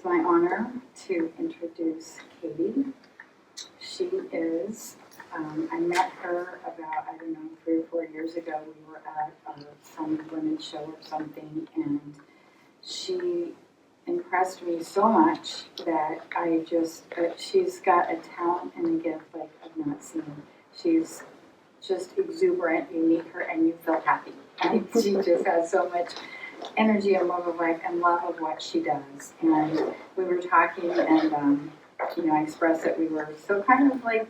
is my honor to introduce Kaydee. She is, I met her about, 3 or 4 years ago. We were at some women's show or something, and she impressed me so much that she's got a talent and a gift like I've not seen. She's just exuberant. You meet her and you feel happy. And she just has so much energy and love of life and love of what she does. And we were talking, and I expressed that we were so kind of like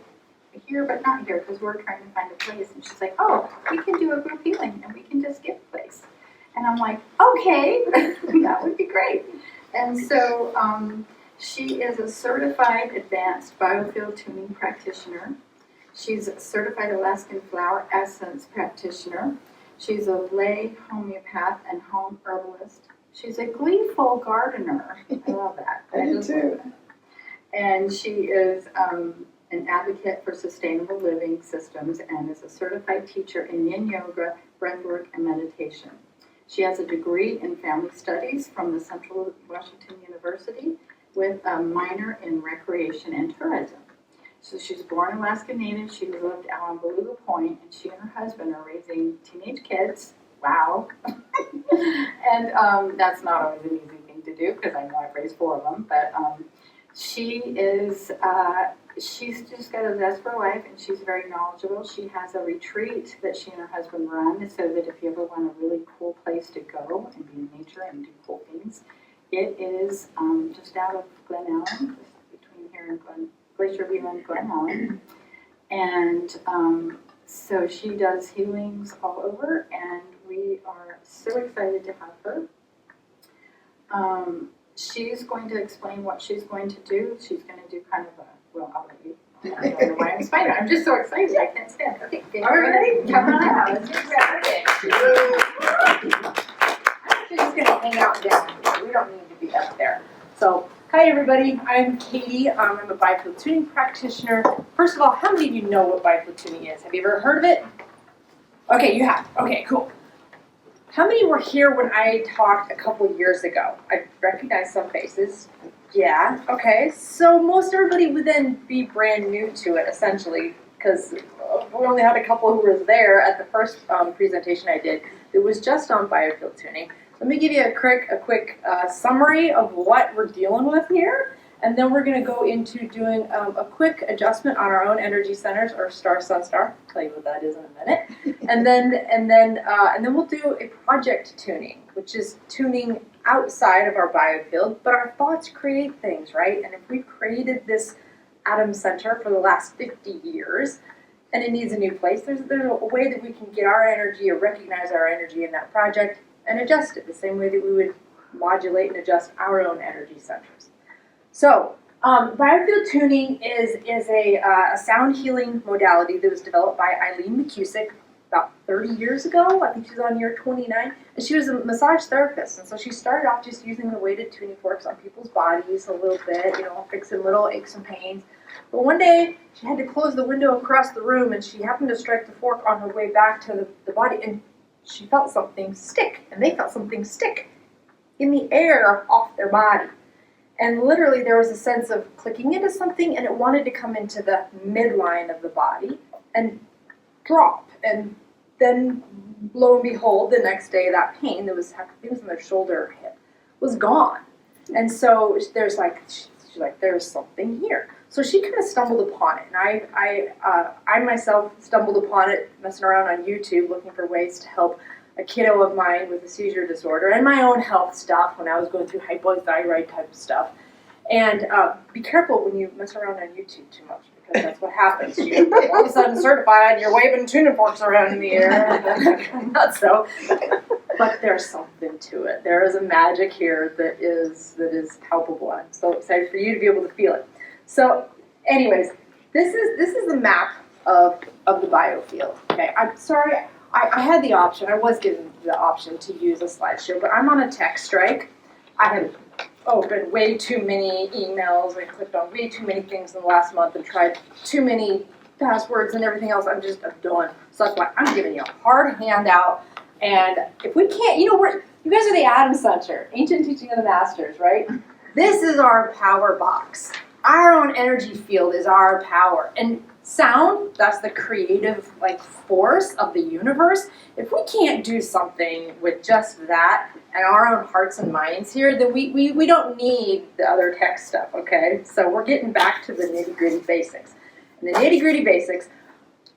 here but not here because we're trying to find a place. And she's like, oh, we can do a group healing and we can just get a place. And I'm like, okay, that would be great. And so she is a certified advanced Biofield tuning practitioner. She's a certified Alaskan flower essence practitioner. She's a lay homeopath and home herbalist. She's a gleeful gardener. I love that. I do too. And she is an advocate for sustainable living systems and is a certified teacher in yin yoga, breathwork, and meditation. She has a degree in family studies from the Central Washington University with a minor in recreation and tourism. So she's born Alaskan native. She lived out on Beluga Point, and she and her husband are raising teenage kids. Wow. And that's not always an easy thing to do because I know I've raised 4 of them. But she's just got a zest for life, and she's very knowledgeable. She has a retreat that she and her husband run so that if you ever want a really cool place to go and be in nature and do cool things, it is just out of Glen Allen, just between here and Glacier View and Glen Allen. And so she does healings all over, and we are so excited to have her. She's going to explain what she's going to do. She's going to do kind of I'll let you. I don't know why I'm explaining. I'm just so excited. I can't stand. Okay, all right, come on out. Let's get started. She's just going to hang out down here. We don't need to be up there. So, hi everybody. I'm Kaydee. I'm a Biofield tuning practitioner. First of all, how many of you know what Biofield tuning is? Have you ever heard of it? Okay, you have. Okay, cool. How many were here when I talked a couple years ago? I recognize some faces. Yeah, okay. So most everybody would then be brand new to it, essentially, because we only had a couple who were there at the first presentation I did. It was just on Biofield tuning. Let me give you a quick summary of what we're dealing with here, and then we're going to go into doing a quick adjustment on our own energy centers, or star, sun, star. I'll tell you what that is in a minute. And then we'll do a project tuning, which is tuning outside of our biofield, but our thoughts create things, right? And if we've created this atom center for the last 50 years, and it needs a new place, there's a way that we can get our energy or recognize our energy in that project and adjust it the same way that we would modulate and adjust our own energy centers. So, biofield tuning is a sound healing modality that was developed by Eileen McCusick about 30 years ago. I think she's on year 29. And she was a massage therapist. And so she started off just using the weighted tuning forks on people's bodies a little bit, fixing little aches and pains. But one day, she had to close the window across the room, and she happened to strike the fork on her way back to the body, and she felt something stick, and they felt something stick in the air off their body. And literally there was a sense of clicking into something, and it wanted to come into the midline of the body and drop. And then, lo and behold, the next day that pain that was, I think it was in their shoulder or hip, was gone. And so she's like, there's something here. So she kind of stumbled upon it, and I myself stumbled upon it messing around on YouTube looking for ways to help a kiddo of mine with a seizure disorder and my own health stuff when I was going through hypothyroid type of stuff. And be careful when you mess around on YouTube too much, because that's what happens. You're all of a sudden certified, you're waving tuning forks around in the air. Not so. But there's something to it. There is a magic here that is palpable. I'm so excited for you to be able to feel it. So, anyways, this is the map of the biofield. Okay, I'm sorry, I had the option. I was given the option to use a slideshow, but I'm on a tech strike. I have opened way too many emails. I clicked on way too many things in the last month and tried too many passwords and everything else. I'm done. So that's why I'm giving you a hard handout. And if we can't, you guys are the Atom Center, ancient teaching of the masters, right? This is our power box. Our own energy field is our power. And sound, that's the creative force of the universe. If we can't do something with just that and our own hearts and minds here, then we don't need the other tech stuff, okay? So we're getting back to the nitty-gritty basics. And the nitty-gritty basics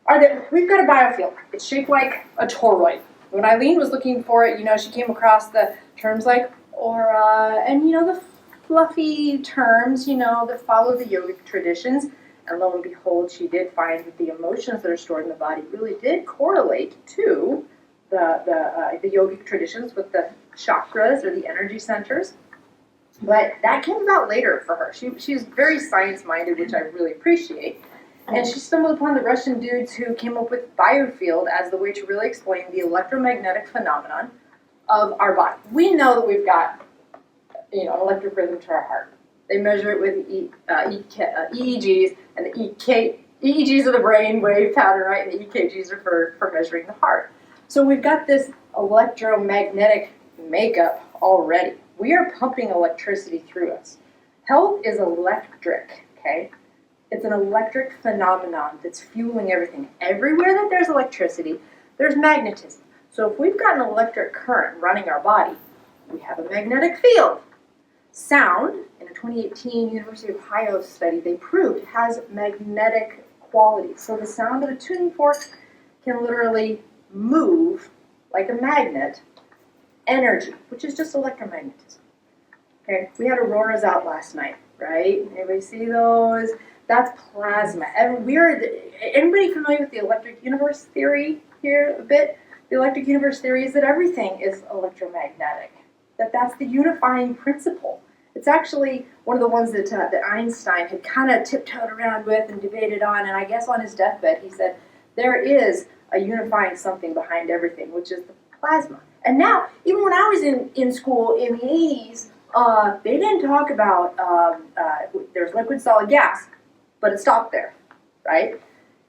are that we've got a biofield. It's shaped like a toroid. When Eileen was looking for it, she came across the terms like aura and, the fluffy terms, that follow the yogic traditions. And lo and behold, she did find that the emotions that are stored in the body really did correlate to the yogic traditions with the chakras or the energy centers. But that came about later for her. She's very science-minded, which I really appreciate. And she stumbled upon the Russian dudes who came up with Biofield as the way to really explain the electromagnetic phenomenon of our body. We know that we've got, an electric rhythm to our heart. They measure it with EEGs, and the EEGs are the brain wave pattern, right? And the EKGs are for measuring the heart. So we've got this electromagnetic makeup already. We are pumping electricity through us. Health is electric, okay? It's an electric phenomenon that's fueling everything. Everywhere that there's electricity, there's magnetism. So if we've got an electric current running our body, we have a magnetic field. Sound, in a 2018 University of Ohio study, they proved has magnetic qualities. So the sound of a tuning fork can literally move, like a magnet, energy, which is just electromagnetism. Okay, we had auroras out last night, right? Anybody see those? That's plasma. Anybody familiar with the electric universe theory here a bit? The electric universe theory is that everything is electromagnetic. That's the unifying principle. It's actually one of the ones that Einstein had kind of tiptoed around with and debated on, and I guess on his deathbed he said, there is a unifying something behind everything, which is the plasma. And now, even when I was in school in the 80s, they didn't talk about there's liquid, solid, gas, but it stopped there, right?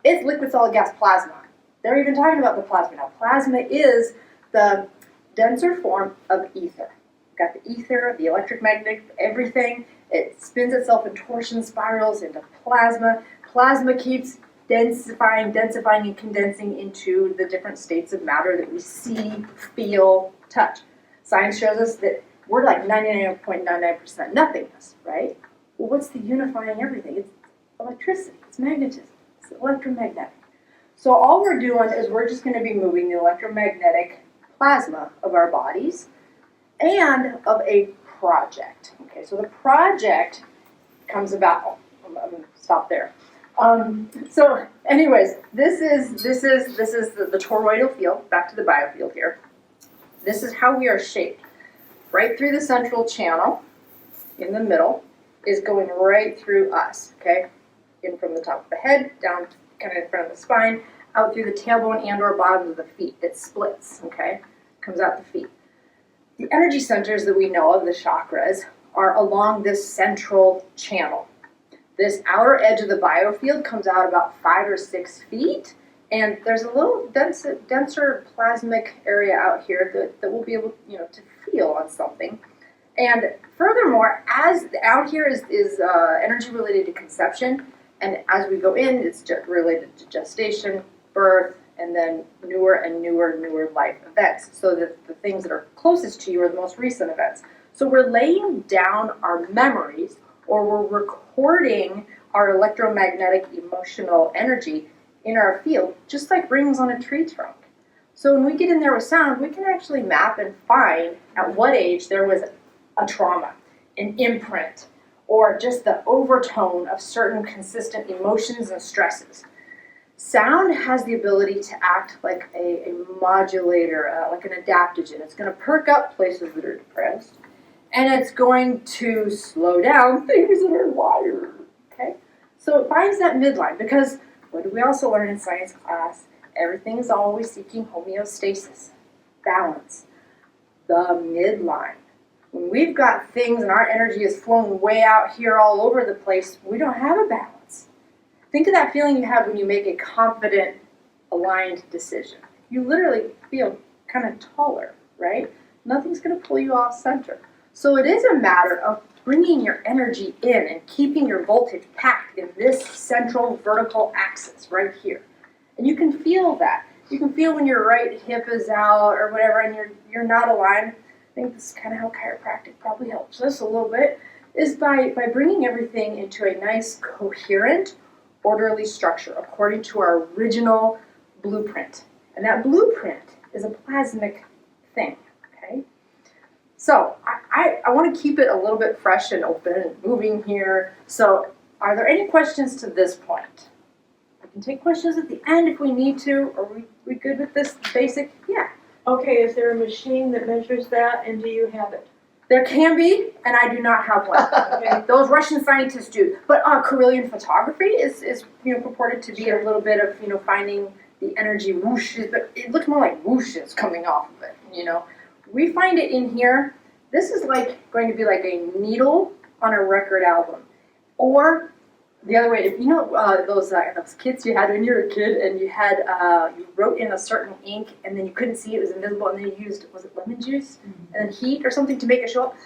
It's liquid, solid, gas, plasma. They're even talking about the plasma now. Plasma is the denser form of ether. Got the ether, the electromagnetic, everything. It spins itself in torsion spirals into plasma. Plasma keeps densifying, and condensing into the different states of matter that we see, feel, touch. Science shows us that we're like 99.99% nothingness, right? Well, what's the unifying everything? It's electricity. It's magnetism. It's electromagnetic. So all we're doing is we're just going to be moving the electromagnetic plasma of our bodies and of a project. Okay, so the project comes about. I'm going to stop there. So, anyways, this is the toroidal field. Back to the biofield here. This is how we are shaped. Right through the central channel, in the middle, is going right through us. Okay, in from the top of the head down, kind of in front of the spine, out through the tailbone and/or bottom of the feet. It splits. Okay, comes out the feet. The energy centers that we know of, the chakras, are along this central channel. This outer edge of the biofield comes out about 5 or 6 feet, and there's a little denser plasmic area out here that we'll be able, to feel on something. And furthermore, as out here is energy related to conception, and as we go in, it's related to gestation, birth, and then newer and newer life events. So that the things that are closest to you are the most recent events. So we're laying down our memories, or we're recording our electromagnetic emotional energy in our field, just like rings on a tree trunk. So when we get in there with sound, we can actually map and find at what age there was a trauma, an imprint, or just the overtone of certain consistent emotions and stresses. Sound has the ability to act like a modulator, like an adaptogen. It's going to perk up places that are depressed, and it's going to slow down things that are wired, okay? So it finds that midline, because what do we also learn in science class? Everything is always seeking homeostasis, balance, the midline. When we've got things and our energy is flowing way out here all over the place, we don't have a balance. Think of that feeling you have when you make a confident, aligned decision. You literally feel kind of taller, right? Nothing's going to pull you off center. So it is a matter of bringing your energy in and keeping your voltage packed in this central vertical axis right here. And you can feel that. You can feel when your right hip is out or whatever and you're not aligned. I think this is kind of how chiropractic probably helps us a little bit, is by bringing everything into a nice, coherent, orderly structure according to our original blueprint. And that blueprint is a plasmic thing, okay? So I want to keep it a little bit fresh and open and moving here. So are there any questions to this point? I can take questions at the end if we need to. Are we good with this basic? Yeah. Okay, is there a machine that measures that, and do you have it? There can be, and I do not have one. Okay. Those Russian scientists do. But Carillion photography is purported to be a little bit of finding the energy whooshes, but it looks more like whooshes coming off of it. We find it in here. This is going to be like a needle on a record album, or the other way. Those kits you had when you were a kid, and you had you wrote in a certain ink, and then you couldn't see it was invisible, and then you used, was it lemon juice and then heat or something to make it show up.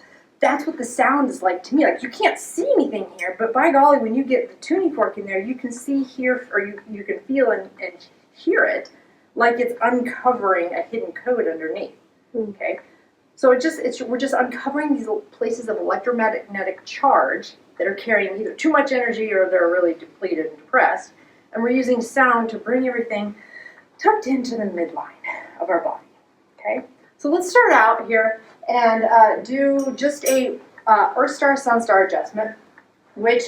That's what the sound is like to me. Like, you can't see anything here, but by golly, when you get the tuning fork in there, you can see, hear, or you can feel and hear it like it's uncovering a hidden code underneath. Okay, so we're just uncovering these places of electromagnetic charge that are carrying either too much energy or they're really depleted and depressed, and we're using sound to bring everything tucked into the midline of our body. Okay, so let's start out here and do just a Earth star, Sun star adjustment, which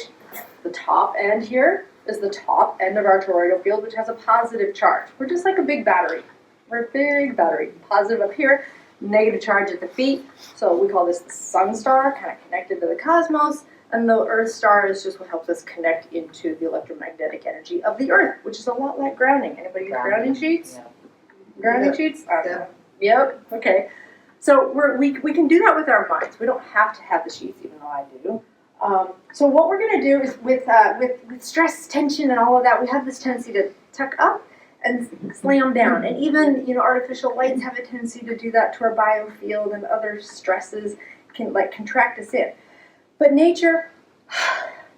the top end here is the top end of our toroidal field, which has a positive charge. We're just like a big battery. We're a big battery. Positive up here, negative charge at the feet. So we call this the Sun star, kind of connected to the cosmos. And the Earth star is just what helps us connect into the electromagnetic energy of the Earth, which is a lot like grounding. Anybody use grounding sheets? Yeah. Grounding sheets? Yeah. Yep. Okay. So we can do that with our minds. We don't have to have the sheets, even though I do. So what we're going to do is with stress, tension, and all of that, we have this tendency to tuck up and slam down. And even artificial lights have a tendency to do that to our biofield, and other stresses can contract us in. But nature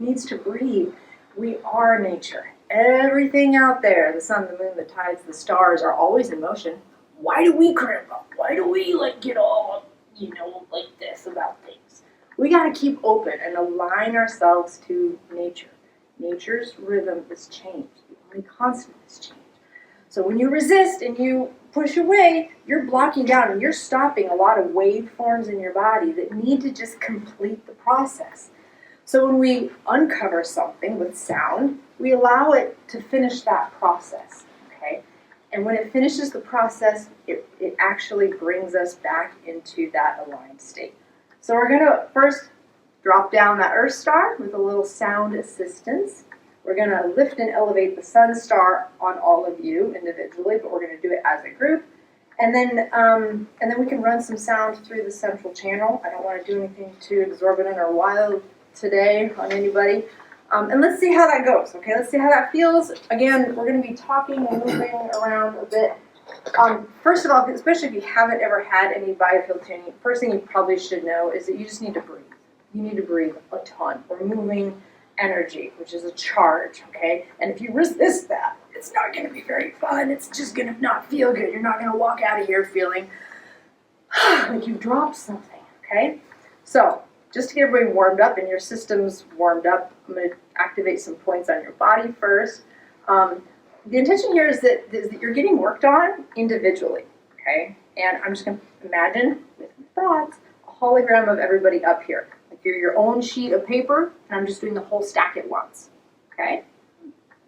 needs to breathe. We are nature. Everything out there, the sun, the moon, the tides, the stars, are always in motion. Why do we cramp up? Why do we get all, like this about things? We got to keep open and align ourselves to nature. Nature's rhythm is change. The only constant is change. So when you resist and you push away, you're blocking down and you're stopping a lot of waveforms in your body that need to just complete the process. So when we uncover something with sound, we allow it to finish that process, okay? And when it finishes the process, it actually brings us back into that aligned state. So we're going to first drop down that Earth star with a little sound assistance. We're going to lift and elevate the Sun star on all of you individually, but we're going to do it as a group. And then we can run some sound through the central channel. I don't want to do anything too exorbitant or wild today on anybody. And let's see how that goes, okay? Let's see how that feels. Again, we're going to be talking and moving around a bit. First of all, especially if you haven't ever had any biofield tuning, first thing you probably should know is that you just need to breathe. You need to breathe a ton. We're moving energy, which is a charge, okay? And if you resist that, it's not going to be very fun. It's just going to not feel good. You're not going to walk out of here feeling like you've dropped something, okay? So, just to get everybody warmed up and your system's warmed up, I'm going to activate some points on your body first. The intention here is that you're getting worked on individually, okay? And I'm just going to imagine, with my thoughts, a hologram of everybody up here. Like you're your own sheet of paper, and I'm just doing the whole stack at once, okay?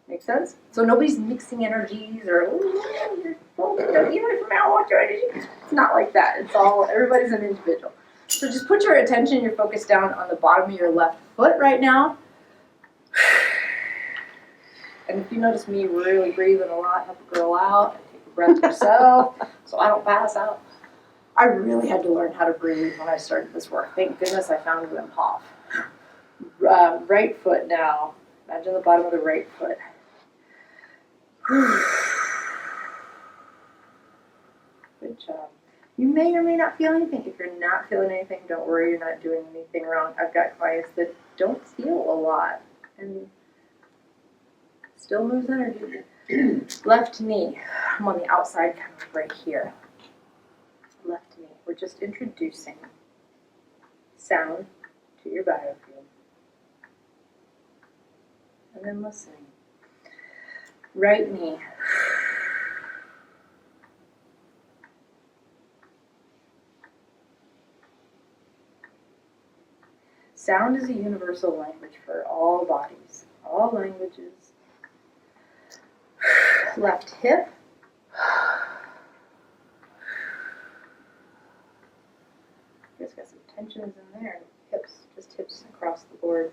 Make sense? So nobody's mixing energies or, even if I want your energy. It's not like that. It's all, everybody's an individual. So just put your attention, your focus down on the bottom of your left foot right now. And if you notice me really breathing a lot, help a girl out, and take a breath yourself so I don't pass out. I really had to learn how to breathe when I started this work. Thank goodness I found Wim Hof. Right foot now. Imagine the bottom of the right foot. Good job. You may or may not feel anything. If you're not feeling anything, don't worry, you're not doing anything wrong. I've got clients that don't feel a lot and still moves energy. Left knee. I'm on the outside, kind of right here. Left knee. We're just introducing sound to your biofield. And then listening. Right knee. Sound is a universal language for all bodies, all languages. Left hip. You guys got some tensions in there. Hips, just hips across the board.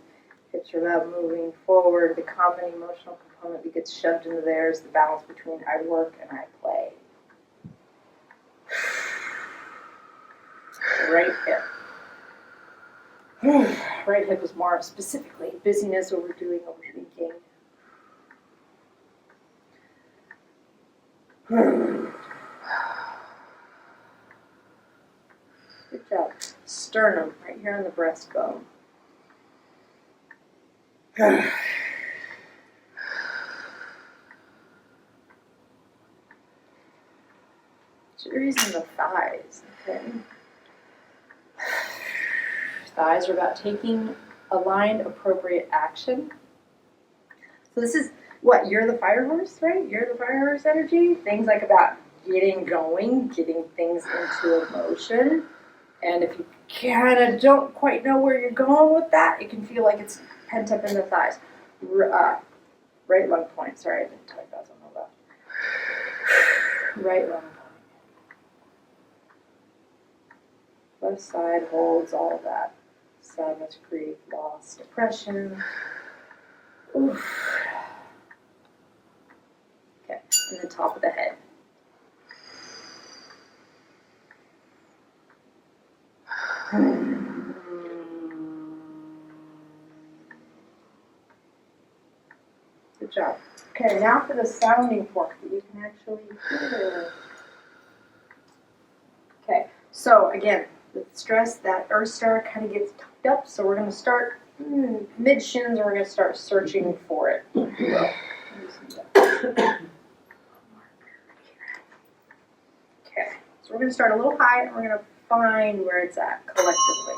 Hips are about moving forward. The common emotional component that gets shoved into there is the balance between I work and I play. Right hip. Right hip is more specifically busyness, overdoing, overthinking. Good job. Sternum, right here on the breastbone. Series in the thighs. Okay. Thighs are about taking aligned, appropriate action. So this is what? You're the fire horse, right? You're the fire horse energy. Things like about getting going, getting things into motion. And if you kind of don't quite know where you're going with that, it can feel like it's pent up in the thighs. Right lung point. Sorry, I didn't type that on the left. Right lung point. Left side holds all of that. Sadness, grief, loss, depression. Oof. Okay, and the top of the head. Good job. Okay, now for the sounding fork that you can actually hear. Okay, so again, with stress, that earth star kind of gets tucked up, so we're going to start mid-shins and we're going to start searching for it. Okay, so we're going to start a little high and we're going to find where it's at collectively.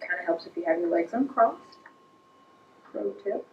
Kind of helps if you have your legs uncrossed. Pro tip.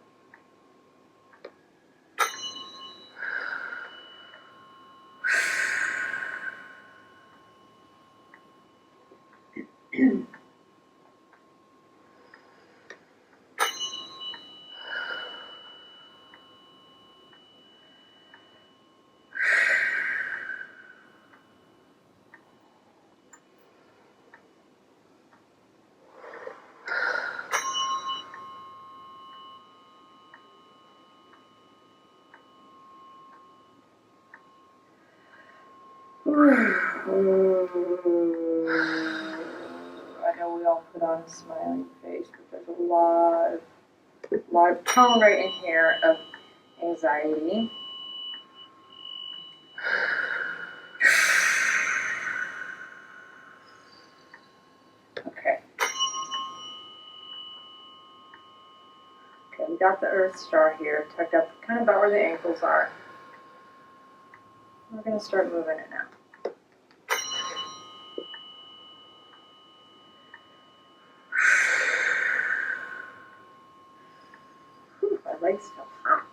I know we all put on a smiling face, but there's a lot of tone right in here of anxiety. Okay. Okay, we got the earth star here, tucked up kind of about where the ankles are. We're going to start moving it now. Whew, my legs feel hot.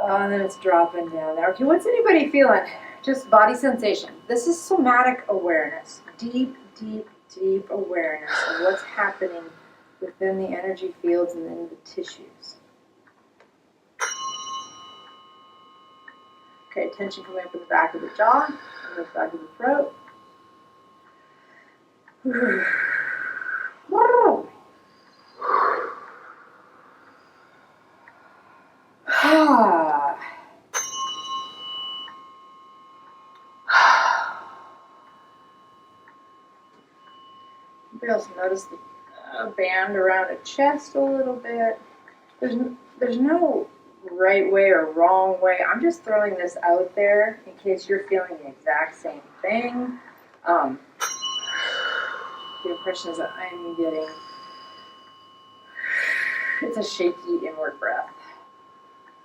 And then it's dropping down there. Okay, what's anybody feeling? Just body sensation. This is somatic awareness. Deep, deep, deep awareness of what's happening within the energy fields and in the tissues. Okay, tension coming up in the back of the jaw, and the back of the throat. Anybody else notice the band around the chest a little bit? There's no right way or wrong way. I'm just throwing this out there in case you're feeling the exact same thing. The impression is that I'm getting, it's a shaky inward breath.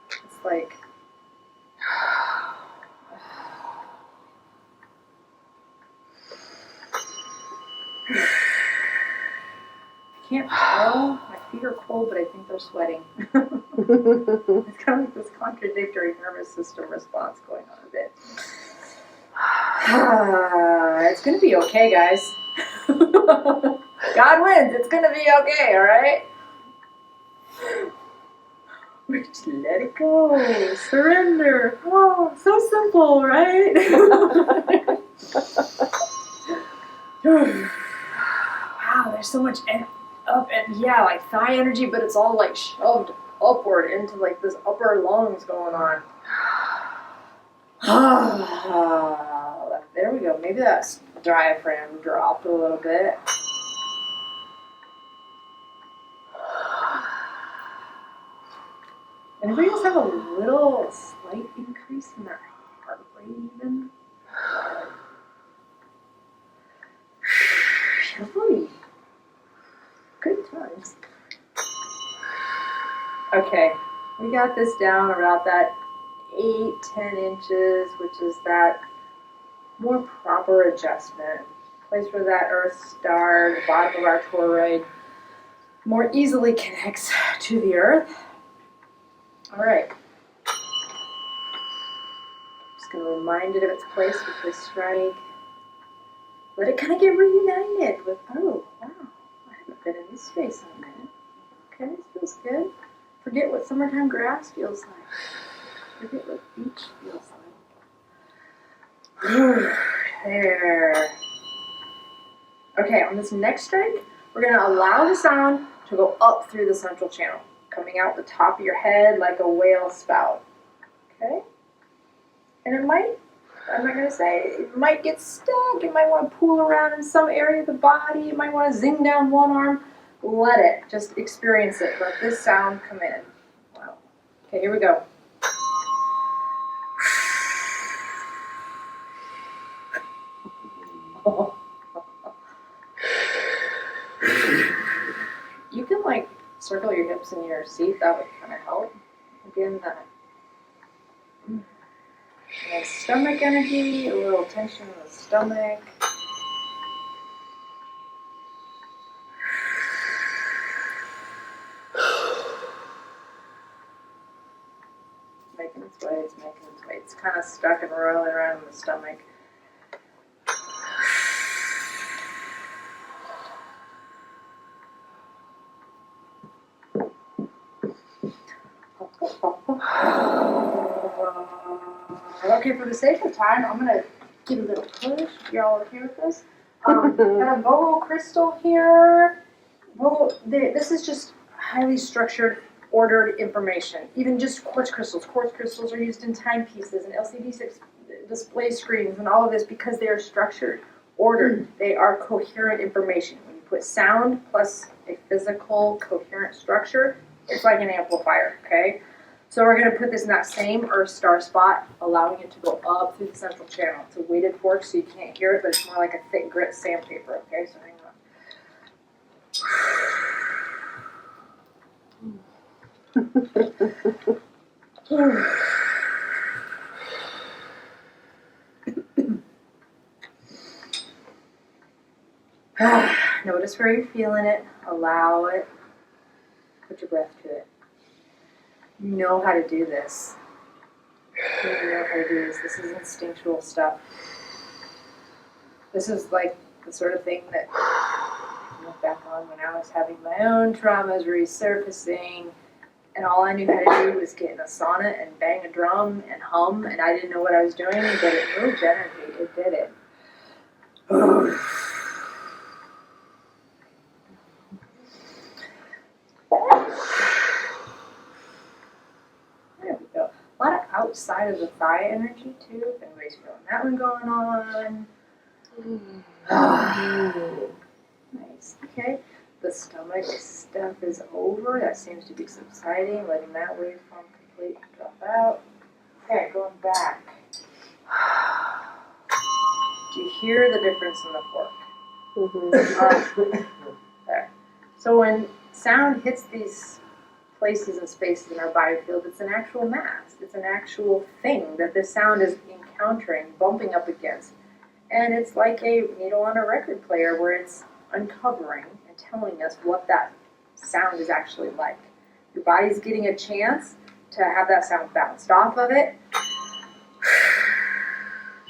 It's like, I can't tell. My feet are cold, but I think they're sweating. It's kind of like this contradictory nervous system response going on a bit. It's going to be okay, guys. God wins. It's going to be okay, all right? We just let it go. Surrender. Oh, so simple, right? Wow, there's so much up and like thigh energy, but it's all like shoved upward into like this upper lungs going on. There we go. Maybe that diaphragm dropped a little bit. Anybody else have a little slight increase in their heart rate even? Good times. Okay, we got this down about that 8-10 inches, which is that more proper adjustment. Place where that earth star, the bottom of our toroid, more easily connects to the earth. All right. Just going to remind it of its place with this strike. Let it kind of get reunited with, oh, wow, I haven't been in this space in a minute. Okay, this feels good. Forget what summertime grass feels like. Forget what beach feels like. There. Okay, on this next strike, we're going to allow the sound to go up through the central channel, coming out the top of your head like a whale spout. Okay? And it might, I'm not going to say, it might get stuck. It might want to pool around in some area of the body. It might want to zing down one arm. Let it. Just experience it. Let this sound come in. Wow. Okay, here we go. You can like circle your hips in your seat. That would kind of help. Again, that nice stomach energy, a little tension in the stomach. Making its way, it's making its way. It's kind of stuck and rolling around in the stomach. Okay, for the sake of time, I'm going to give a little push. Y'all okay with this? Got a vocal crystal here. This is just highly structured, ordered information. Even just quartz crystals. Quartz crystals are used in timepieces and LCD display screens and all of this because they are structured, ordered. They are coherent information. When you put sound plus a physical coherent structure, it's like an amplifier, okay? So we're going to put this in that same earth star spot, allowing it to go up through the central channel. It's a weighted fork, so you can't hear it, but it's more like a thick grit sandpaper, okay? So hang on. Notice where you're feeling it. Allow it. Put your breath to it. You know how to do this. You know how to do this. This is instinctual stuff. This is like the sort of thing that I look back on when I was having my own traumas resurfacing, and all I knew how to do was get in a sauna and bang a drum and hum, and I didn't know what I was doing, but it moved energy. It did it. There we outside of the thigh energy too, if anybody's feeling that one going on. Nice, okay. The stomach stuff is over, that seems to be subsiding, letting that waveform completely drop out. Okay, going back. Do you hear the difference in the fork? There. So when sound hits these places and spaces in our biofield, it's an actual mass. It's an actual thing that this sound is encountering, bumping up against. And it's like a needle on a record player where it's uncovering and telling us what that sound is actually like. Your body's getting a chance to have that sound bounced off of it.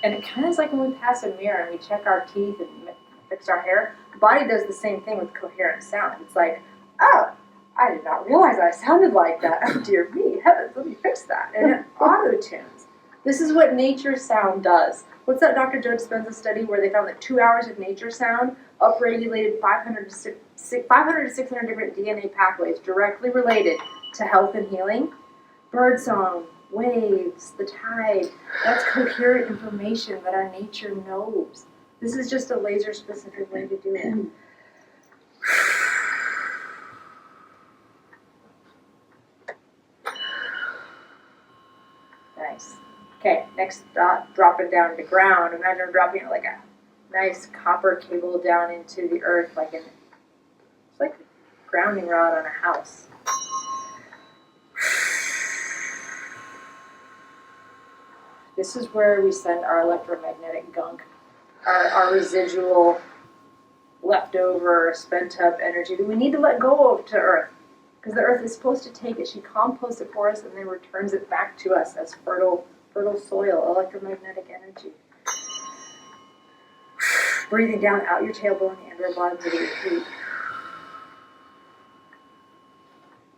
And it kind of is like when we pass a mirror and we check our teeth and fix our hair. The body does the same thing with coherent sound. It's like, oh, I did not realize I sounded like that. Oh, dear me, heavens, let me fix that. And it auto-tunes. This is what nature sound does. What's that Dr. Joe Dispenza study where they found that 2 hours of nature sound upregulated 500 to 600 different DNA pathways directly related to health and healing? Birdsong, waves, the tide, that's coherent information that our nature knows. This is just a laser-specific way to do it. Nice. Okay, next drop it down to ground. Imagine dropping it like a nice copper cable down into the earth, it's like a grounding rod on a house. This is where we send our electromagnetic gunk, our residual, leftover, spent up energy that we need to let go of to Earth. Because the Earth is supposed to take it, she composts it for us and then returns it back to us as fertile soil, electromagnetic energy. Breathing down out your tailbone and your bottom to your feet.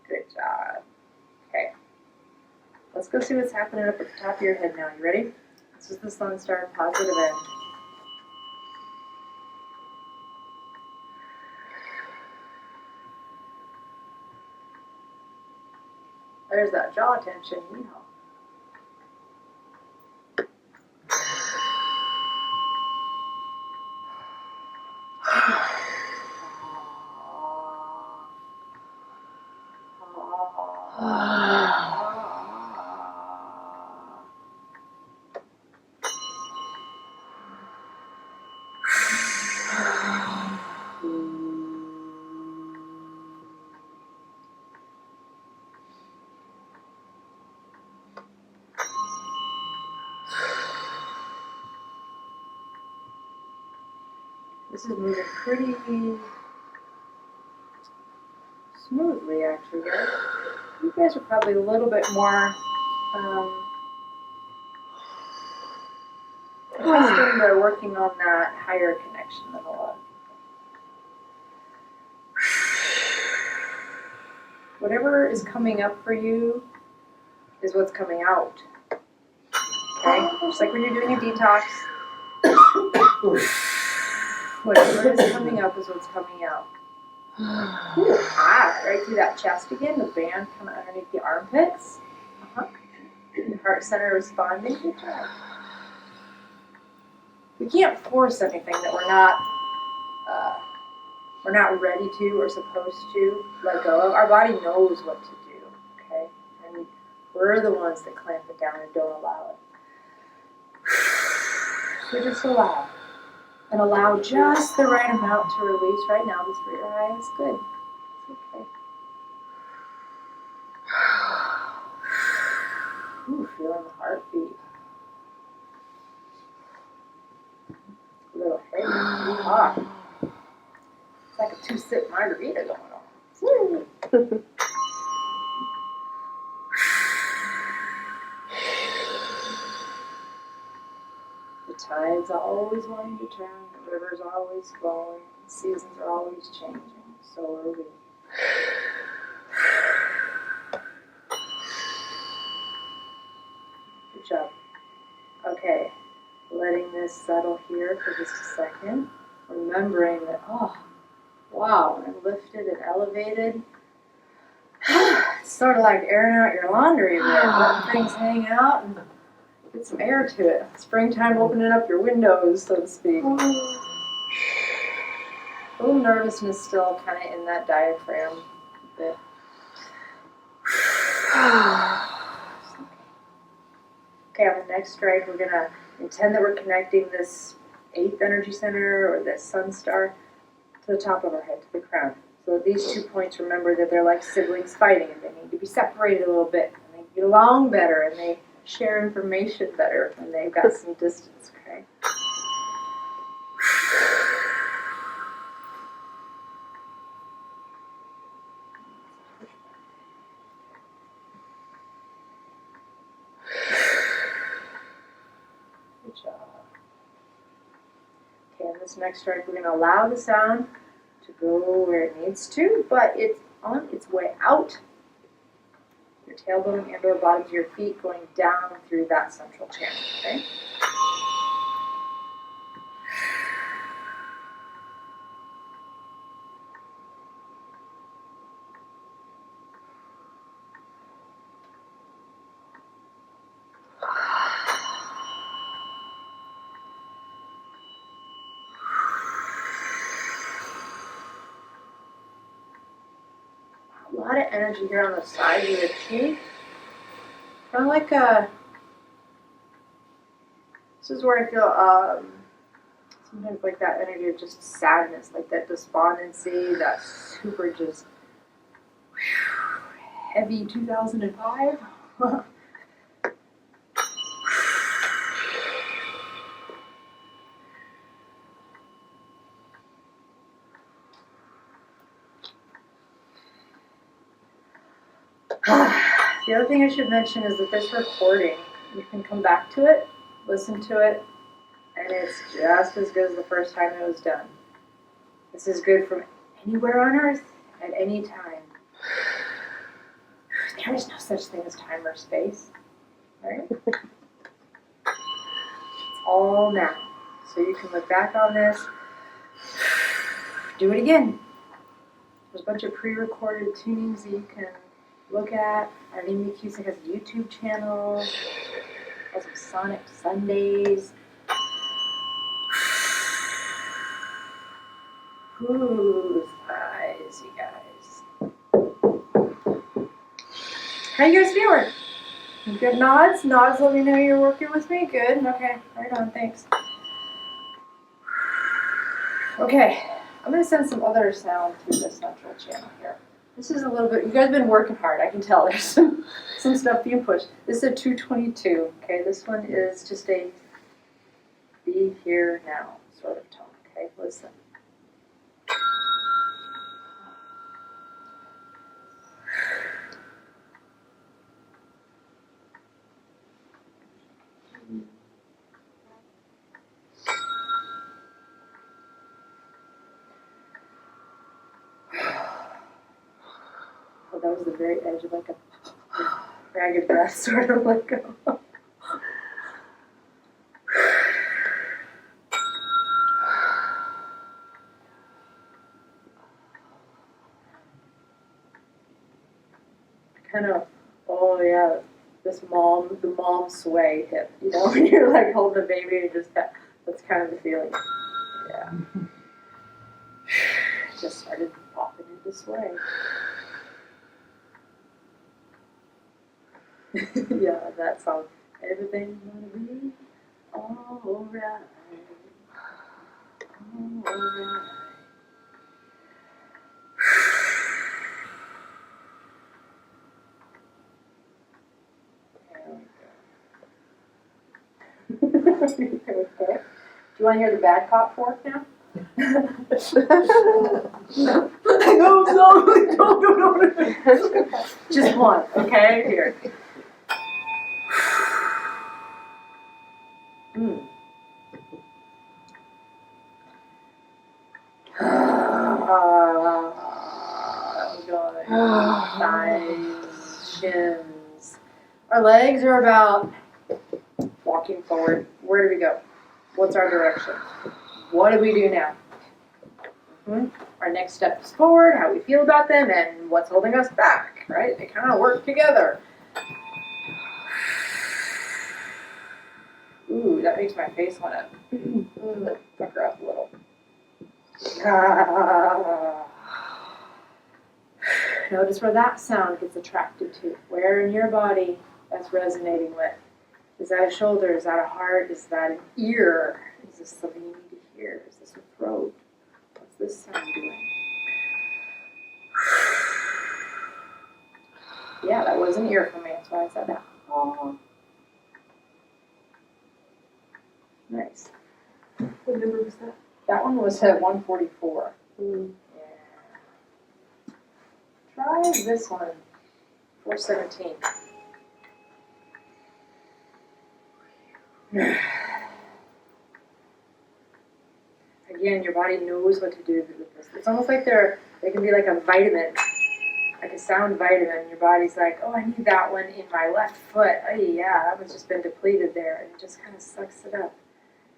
Good job. Okay. Let's go see what's happening up at the top of your head now. You ready? This is the Sun Star positive end. There's that jaw tension, you know. This is moving pretty smoothly, actually, guys. You guys are probably a little bit more accustomed to working on that higher connection than a lot of people. Whatever is coming up for you is what's coming out. Okay? Just like when you're doing a detox. Whatever is coming up is what's coming out. Ooh, hot, right through that chest again, the band kind of underneath the armpits. The heart center responding. Good job. We can't force anything that we're not ready to or supposed to let go of. Our body knows what to do, okay? And we're the ones that clamp it down and don't allow it. So just allow. And allow just the right amount to release right now. Just for your eyes. Good. It's okay. Ooh, feeling the heartbeat. A little heavy. Hot. It's like a 2-sip margarita going on. Woo. The tide's always wanting to turn, the river's always flowing, the seasons are always changing, so are we. Good job. Okay, letting this settle here for just a second, remembering that, oh, wow, when I'm lifted and elevated, it's sort of like airing out your laundry a bit, letting things hang out and get some air to it. Springtime opening up your windows, so to speak. A little nervousness still kind of in that diaphragm a bit. Okay, on the next strike, we're going to intend that we're connecting this 8th energy center or this sun star to the top of our head, to the crown. So these 2 points, remember that they're like siblings fighting and they need to be separated a little bit and they get along better and they share information better when they've got some distance, okay? Good job. Okay, on this next strike, we're going to allow the sound to go where it needs to, but it's on its way out. Your tailbone and or bottoms of your feet going down through that central channel, okay? A lot of energy here on the side of your cheek. Kind of like this is where I feel sometimes like that energy of just sadness, like that despondency, that super just heavy 2005. The other thing I should mention is that this recording, you can come back to it, listen to it, and it's just as good as the first time it was done. This is good from anywhere on earth, at any time. There is no such thing as time or space, right? It's all now. So you can look back on this, do it again. There's a bunch of pre-recorded tunings that you can look at. Irene McCusick has a YouTube channel, has some Sonic Sundays. Whose eyes, you guys? How you guys feeling? Good nods? Nods let me know you're working with me? Good, okay, right on, thanks. Okay, I'm going to send some other sound through this central channel here. This is a little bit, you guys have been working hard, I can tell. There's some stuff being pushed. This is a 222, okay? This one is just a be here now sort of tone, okay? Listen. Oh, that was the very edge of like a ragged breath, sort of like a... kind of, oh yeah, the mom sway hip, you know, when you're like holding a baby and just that's kind of the feeling. Yeah. Just started popping into sway. Yeah, that song. Everything's gonna be alright. Alright. Okay. Do you want to hear the bad cop fork now? No. Just one, okay? Here. Good. Thighs, shins. Our legs are about walking forward. Where do we go? What's our direction? What do we do now? Our next step is forward, how we feel about them, and what's holding us back, right? They kind of work together. Ooh, that makes my face want to pucker up a little. Notice where that sound gets attracted to. Where in your body that's resonating with. Is that a shoulder? Is that a heart? Is that an ear? Is this something you need to hear? Is this a throat? What's this sound doing? Yeah, that was an ear for me. That's why I said that. Oh. Nice. What number was that? That one was at 144. Mm. Yeah. Try this one. 417. Again, your body knows what to do with this. It's almost like they can be like a vitamin, like a sound vitamin. Your body's like, oh, I need that one in my left foot. Oh yeah, that one's just been depleted there, and it just kind of sucks it up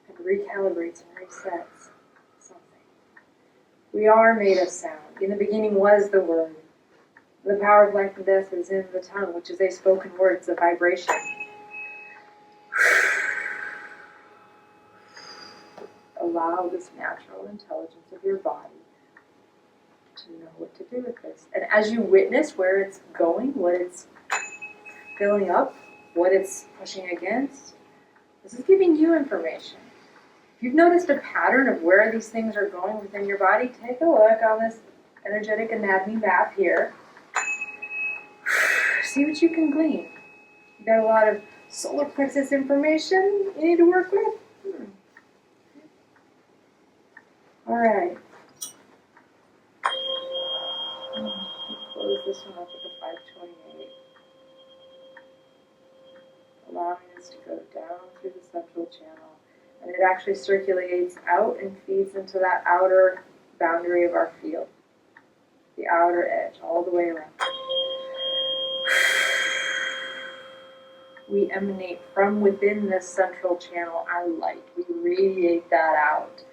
and recalibrates and resets something. We are made of sound. In the beginning was the Word. The power of life and death is in the tongue, which is a spoken word. It's a vibration. Allow this natural intelligence of your body to know what to do with this. And as you witness where it's going, what it's filling up, what it's pushing against, this is giving you information. If you've noticed a pattern of where these things are going within your body, take a look on this energetic anatomy map here. See what you can glean. You got a lot of solar plexus information you need to work with. All right. Close this one up with the 528. Allowing this to go down through the central channel. And it actually circulates out and feeds into that outer boundary of our field. The outer edge, all the way around. We emanate from within this central channel our light. We radiate that out.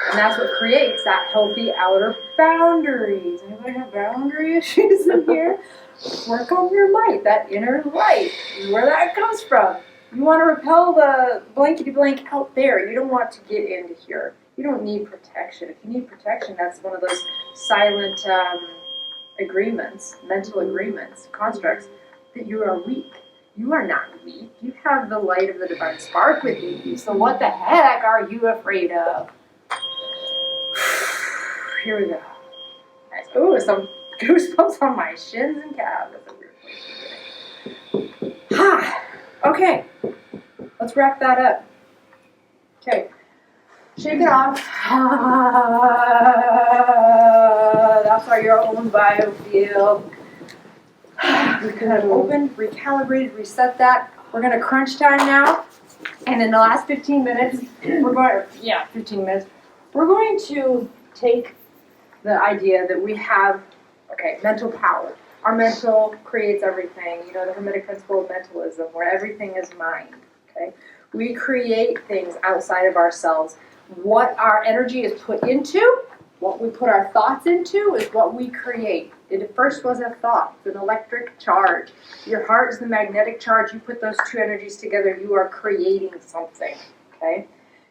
And that's what creates that healthy outer boundaries. Anybody have boundary issues in here? Work on your light, that inner light, where that comes from. You want to repel the blankety blank out there. You don't want to get into here. You don't need protection. If you need protection, that's one of those silent agreements, mental agreements, constructs, that you are weak. You are not weak. You have the light of the divine spark within you. So what the heck are you afraid of? Here we go. Nice. Ooh, some goosebumps on my shins and calves. That's a weird place to get it. Okay. Let's wrap that up. Okay. Shake it off. That's our own biofield. We could have opened, recalibrated, reset that. We're going to crunch time now. And in the last 15 minutes, 15 minutes, we're going to take the idea that we have, mental power. Our mental creates everything. You know, the Hermetic principle of mentalism, where everything is mind, okay? We create things outside of ourselves. What our energy is put into, what we put our thoughts into, is what we create. It first was a thought, it's an electric charge. Your heart is the magnetic charge. You put those two energies together, you are creating something, okay?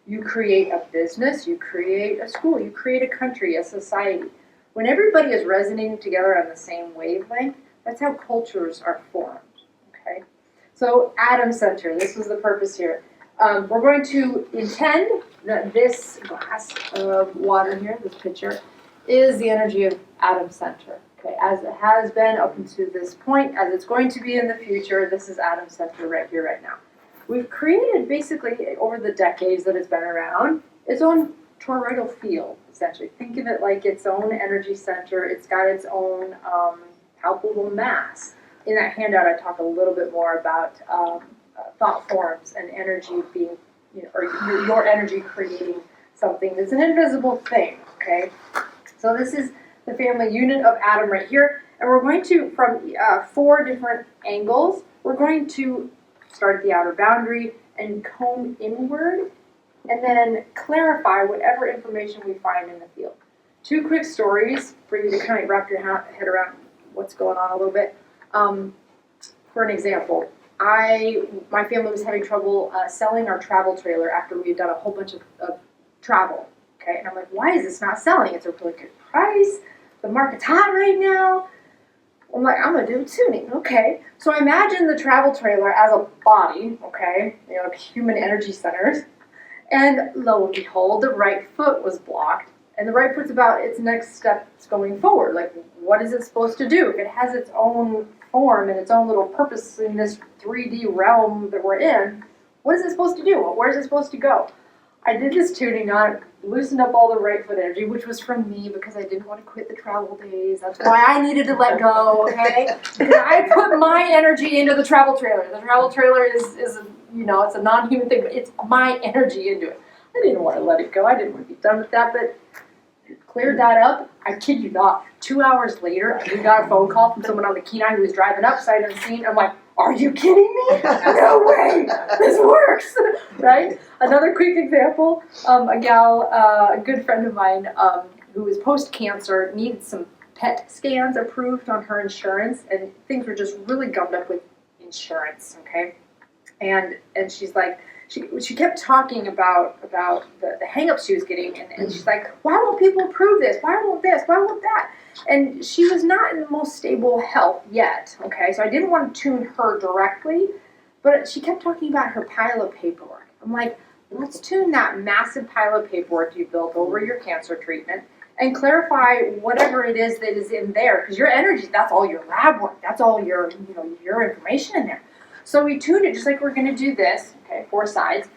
You create a business, you create a school, you create a country, a society. When everybody is resonating together on the same wavelength, that's how cultures are formed, okay? So atom center, this was the purpose here. We're going to intend that this glass of water here, this pitcher, is the energy of atom center. Okay, as it has been up until this point, as it's going to be in the future, this is atom center right here, right now. We've created basically, over the decades that it's been around, its own toroidal field, essentially. Think of it like its own energy center. It's got its own palpable mass. In that handout, I talk a little bit more about thought forms and energy being, or your energy creating something that's an invisible thing, okay? So this is the family unit of atom right here, and we're going to, from 4 different angles, we're going to start at the outer boundary and comb inward, and then clarify whatever information we find in the field. 2 quick stories for you to kind of wrap your head around what's going on a little bit. For an example, my family was having trouble selling our travel trailer after we had done a whole bunch of travel. Okay, and I'm like, why is this not selling? It's a really good price. The market's hot right now. I'm like, I'm gonna do tuning. Okay, so imagine the travel trailer as a body. Okay, human energy centers, and lo and behold, the right foot was blocked. And the right foot's about its next steps going forward. Like, what is it supposed to do? It has its own form and its own little purpose in this 3D realm that we're in. What is it supposed to do? Where is it supposed to go? I did this tuning on it, loosened up all the right foot energy, which was from me because I didn't want to quit the travel days. That's why I needed to let go, okay? Because I put my energy into the travel trailer. The travel trailer is it's a non-human thing, but it's my energy into it. I didn't want to let it go. I didn't want to be done with that, but cleared that up. I kid you not. 2 hours later, we got a phone call from someone on the Kenai who was driving up, sight unseen. I'm like, are you kidding me? No way! This works! Right? Another quick example, a good friend of mine who was post-cancer, needed some PET scans approved on her insurance, and things were just really gummed up with insurance, okay? And she's like, she kept talking about the hang-ups she was getting, and she's like, why won't people approve this? Why won't this? Why won't that? And she was not in the most stable health yet, okay? So I didn't want to tune her directly, but she kept talking about her pile of paperwork. I'm like, let's tune that massive pile of paperwork you built over your cancer treatment and clarify whatever it is that is in there, because your energy, that's all your lab work. That's all your information in there. So we tuned it just like we're going to do this, okay, 4 sides.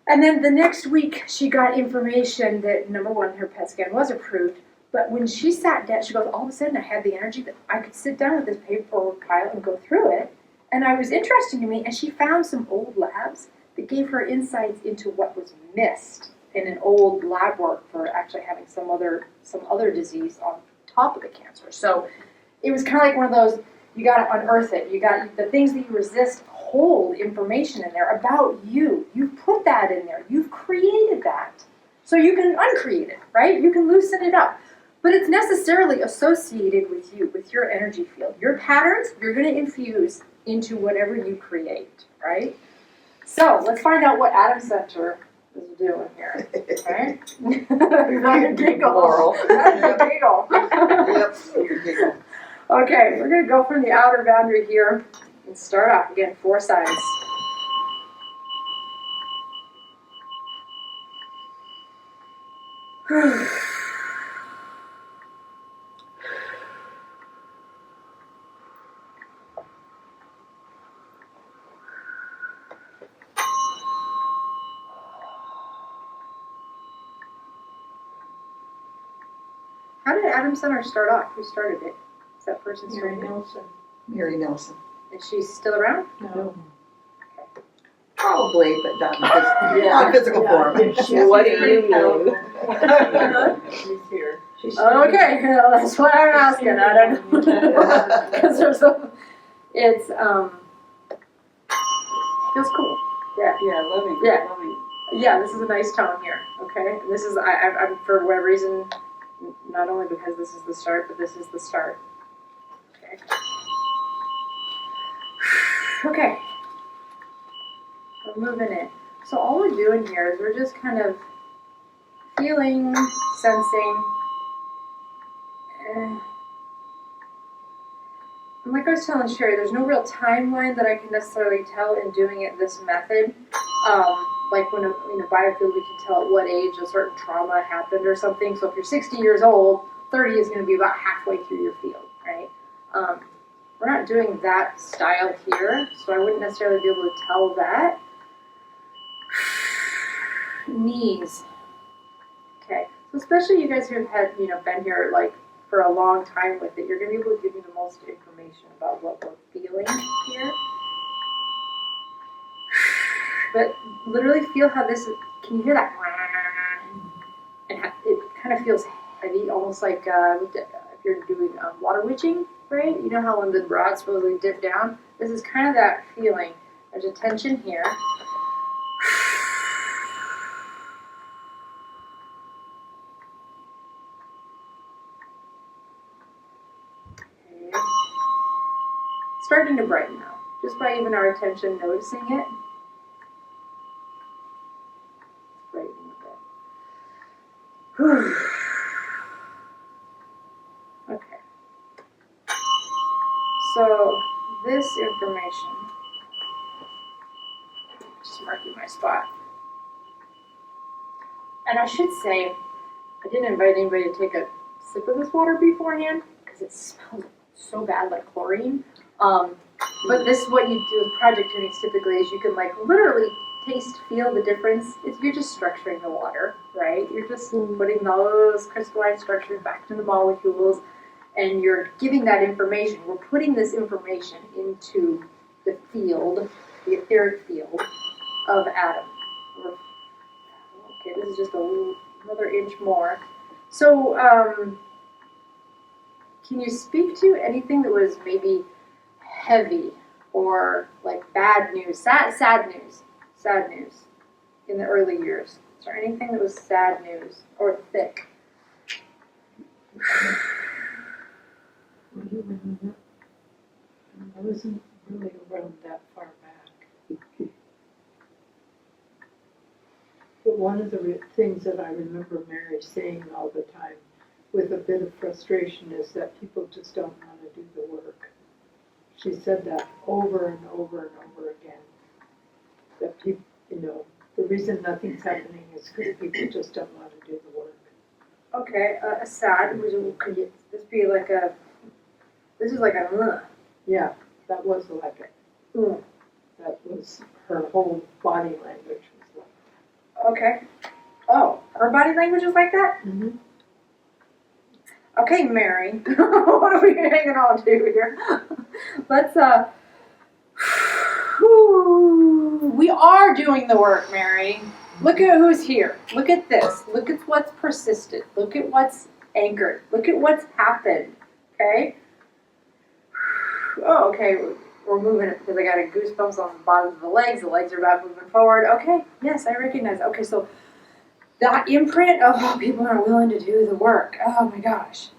And then the next week, she got information that, number one, her PET scan was approved. But when she sat down, she goes, all of a sudden I had the energy that I could sit down with this paperwork pile and go through it. And it was interesting to me, and she found some old labs that gave her insights into what was missed in an old lab work for actually having some other disease on top of the cancer. So it was kind of like one of those, you got to unearth it. You got the things that you resist hold information in there about you. You've put that in there. You've created that. So you can uncreate it, right? You can loosen it up. But it's necessarily associated with you, with your energy field. Your patterns, you're going to infuse into whatever you create, right? So let's find out what Atom Center is doing here, okay? You're going to giggle. Laurel. Giggle. Yep, giggle. Okay, we're going to go from the outer boundary here and start off again, 4 sides. How did Atom Center start off? Who started it? Is that person Mary started it? Nelson. Mary Nelson. Is she still around? No. Probably, but not in physical form. What do you mean? She's here. Okay, well, that's what I'm asking. I don't know. Because it's feels cool. Yeah. Yeah, loving. Yeah. Yeah, this is a nice tone here, okay? And this is, I'm for whatever reason, not only because this is the start, but this is the start. Okay. Okay. We're moving it. So all we're doing here is we're just kind of feeling, sensing, and like I was telling Sherry, there's no real timeline that I can necessarily tell in doing it this method. Like when in a Biofield, we can tell at what age a certain trauma happened or something. So if you're 60 years old, 30 is going to be about halfway through your field, right? We're not doing that style here, so I wouldn't necessarily be able to tell that. Knees. Okay, so especially you guys who have had, been here like for a long time with it, you're going to be able to give me the most information about what we're feeling here. But literally feel how this is, can you hear that? And it kind of feels heavy, almost like if you're doing water witching, right? You know how when the rods supposedly dip down? This is kind of that feeling. There's a tension here. starting to brighten now, just by even our attention noticing it. It's brightening a bit. Whew. Okay. So this information, just marking my spot. And I should say, I didn't invite anybody to take a sip of this water beforehand because it smells so bad like chlorine. But this, what you do with project tunings typically is you can like literally taste, feel the difference. You're just structuring the water, right? You're just putting those crystalline structures back to the molecules, and you're giving that information. We're putting this information into the field, the etheric field of atom. Okay, this is just another inch more. So, can you speak to anything that was maybe heavy or like bad news, sad news in the early years? Is there anything that was sad news or thick? I wasn't really around that far back. But one of the things that I remember Mary saying all the time with a bit of frustration is that people just don't want to do the work. She said that over and over and over again. That people, the reason nothing's happening is because people just don't want to do the work. Okay, a sad, could this be like this is like a, Yeah, that was like it. That was her whole body language was like. Okay. Oh, her body language is like that? Mm-hmm. Okay, Mary. What are we hanging on to here? Let's, we are doing the work, Mary. Look at who's here. Look at this. Look at what's persisted. Look at what's anchored. Look at what's happened. Okay? Oh, okay. We're moving it because I got a goosebumps on the bottom of the legs. The legs are about moving forward. Okay. Yes, I recognize. Okay, so that imprint of people are willing to do the work. Oh my gosh.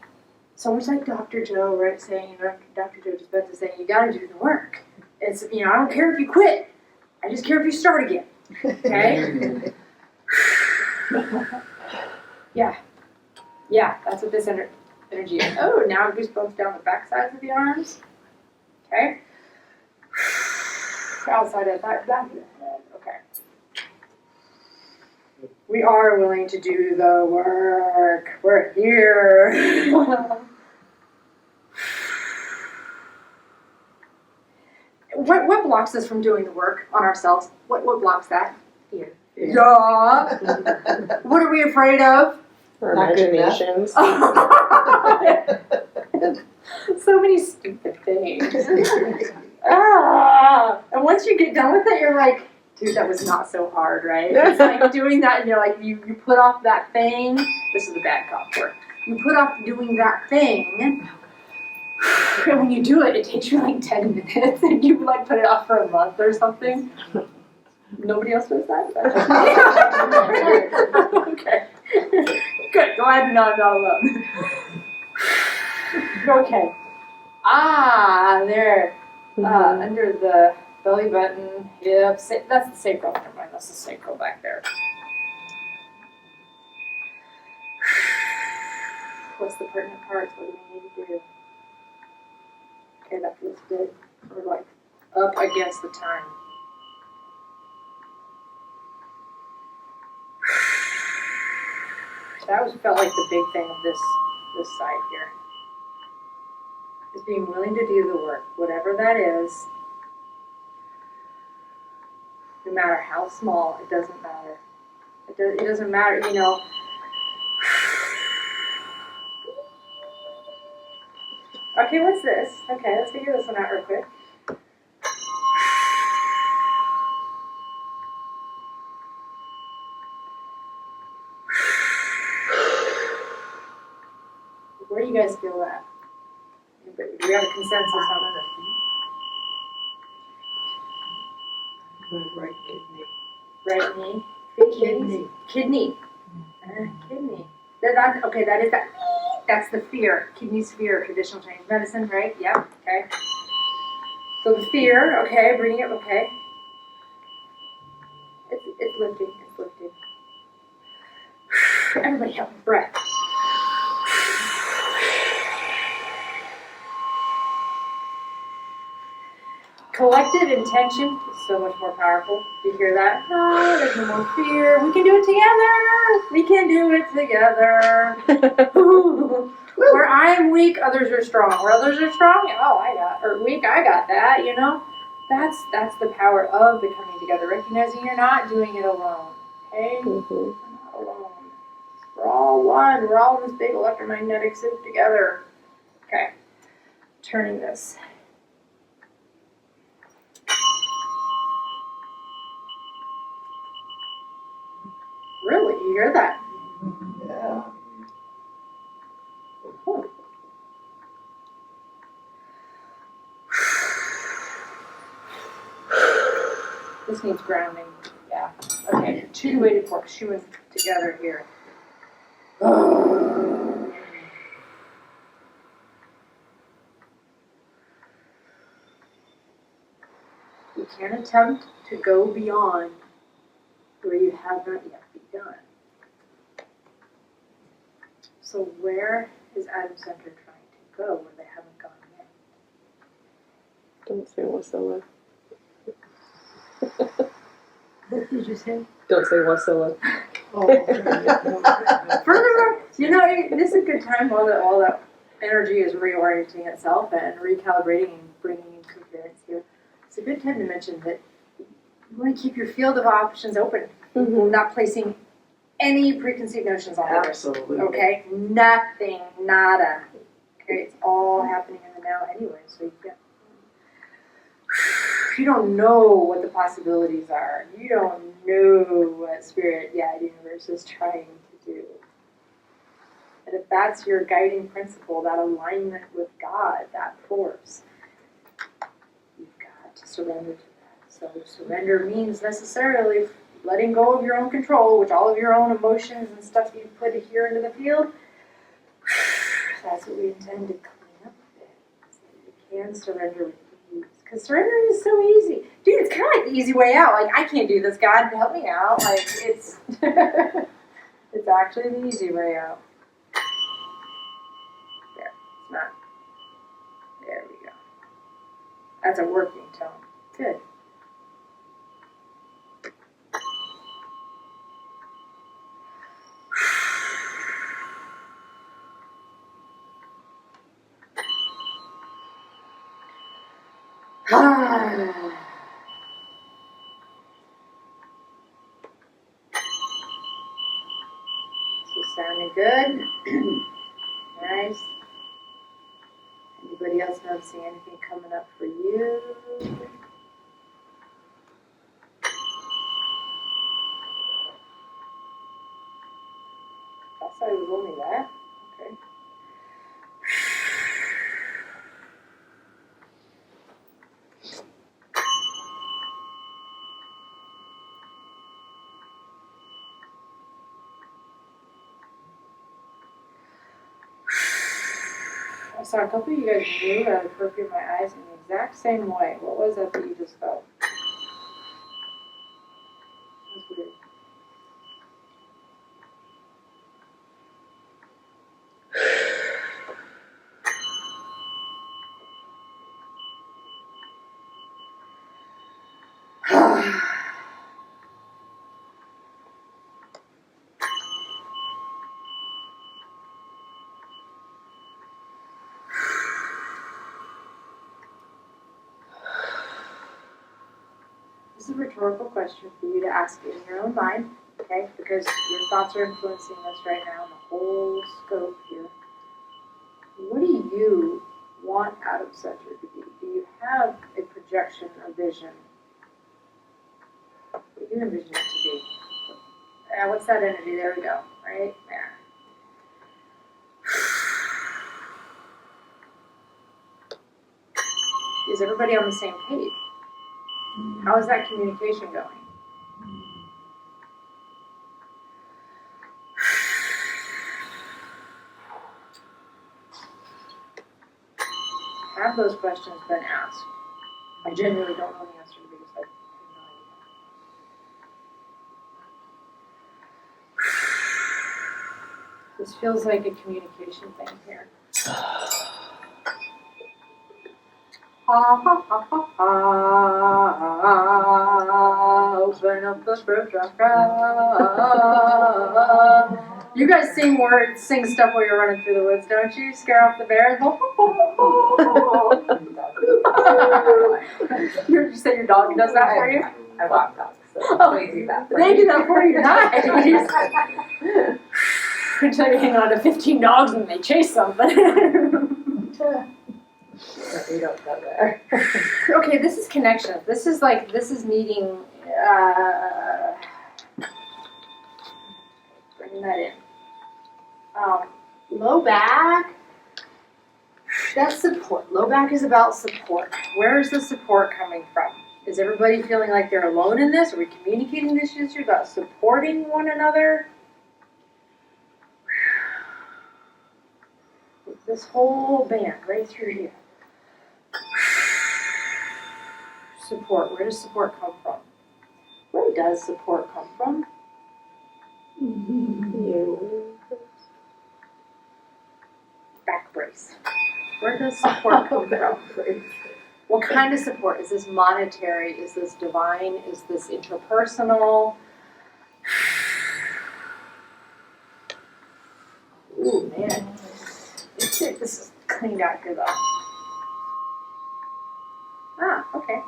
So much like Dr. Joe, right, saying, Dr. Joe Dispenza saying, you got to do the work. It's, I don't care if you quit. I just care if you start again. Okay? Yeah, that's what this energy is. Oh, now goosebumps down the back sides of the arms. Okay? Outside of that, back of the head. Okay. We are willing to do the work. We're here. What blocks us from doing the work on ourselves? What blocks that? Fear. Yeah. What are we afraid of? Our imaginations. So many stupid things. And once you get done with it, you're like, dude, that was not so hard, right? It's like doing that, and you're like, you put off that thing. This is the bad cop word. You put off doing that thing, and when you do it, it takes you like 10 minutes, and you like put it off for a month or something. Nobody else does that? Okay. Good. Glad to know I'm not alone. Okay. There. Under the belly button, hips. That's the sacral. Never mind. That's the sacral back there. What's the pertinent parts? What do we need to do? Okay, that feels good. We're like up against the tongue. That felt like the big thing of this side here. Is being willing to do the work, whatever that is. No matter how small, it doesn't matter. It doesn't matter, Okay, what's this? Okay, let's figure this one out real quick. Where do you guys feel that? Do we have a consensus on it? My right kidney. Right knee? Kidney. Kidney. Kidney. Okay, that is that. That's the fear. Kidney sphere, traditional Chinese medicine, right? Yep. Okay. So the fear, okay, bringing it, okay. It's lifting, it's lifting. Everybody help me, breath. Collective intention is so much more powerful. Do you hear that? Oh, there's no more fear. We can do it together. We can do it together. Where I'm weak, others are strong. Where others are strong, oh, weak, I got that, you know? That's the power of the coming together. Recognizing you're not doing it alone. Okay? Mhm. We're not alone. We're all one. We're all in this big electromagnetic soup together. Okay. Turning this. Really? You hear that? Yeah. This needs grounding. Yeah. Okay. 2 weighted forks. Shoeing together here. You can attempt to go beyond where you have not yet begun. So where is Adam Center trying to go where they haven't gone yet? Don't say Wasilla. What did you say? Don't say Wasilla. Furthermore, you know, this is a good time while all that energy is reorienting itself and recalibrating and bringing in coherence here. It's a good time to mention that you want to keep your field of options open, not placing any preconceived notions on others. Absolutely. Okay, nothing, nada. Okay, it's all happening in the now anyway. So you don't know what the possibilities are. You don't know what spirit, universe is trying to do. And if that's your guiding principle, that alignment with God, that force, you've got to surrender to that. So surrender means necessarily letting go of your own control, which all of your own emotions and stuff you put here into the field. That's what we intend to clean up a bit, so that you can surrender with ease. Because surrendering is so easy. Dude, it's kind of like the easy way out. Like, I can't do this, God, help me out. Like, it's it's actually the easy way out. There, it's not. There we go. That's a working tone. Good. So sounding good. Nice. Anybody else noticing anything coming up for you? I thought it was only that. Okay. I saw a couple of you guys move out of the periphery of my eyes in the exact same way. What was that you just felt? That's weird. This is a rhetorical question for you to ask in your own mind, okay? Because your thoughts are influencing us right now in the whole scope here. What do you want out of center to be? Do you have a projection, a vision? What do you envision it to be? What's that energy? There we go. Right there. Is everybody on the same page? How is that communication going? Have those questions been asked I genuinely don't know the answer to the biggest fight. I have no idea. This feels like a communication thing here. Ha ha ha ha ha. Open up the fruit chakra. You guys sing words, sing stuff while you're running through the woods, don't you? Scare off the bears. You said your dog does that for you? I walk dogs, so they do that. They do that for you, nice. Until you hang on to 15 dogs and they chase something. We don't go there. Okay, this is connection. This is needing, bring that in. Low back, that's support. Low back is about support. Where is the support coming from? Is everybody feeling like they're alone in this? Are we communicating this issue about supporting one another? This whole band right through here. Support. Where does support come from? Where does support come from? Back brace. Where does support come from? What kind of support? Is this monetary? Is this divine? Is this interpersonal? Ooh, man. This is cleaned out here, though. Ah, okay.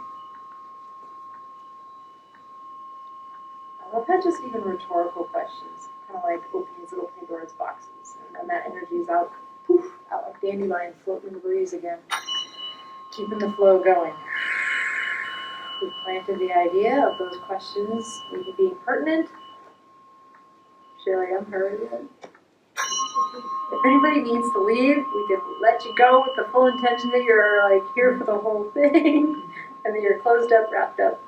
I love how just even rhetorical questions kind of like open these little Pandora's boxes. And then that energy is out, poof, out like dandelion floating in the breeze again. Keeping the flow going. We planted the idea of those questions maybe being pertinent. Sherry, I'm hurrying. If anybody needs to leave, we can let you go with the full intention that you're like here for the whole thing and that you're closed up, wrapped up.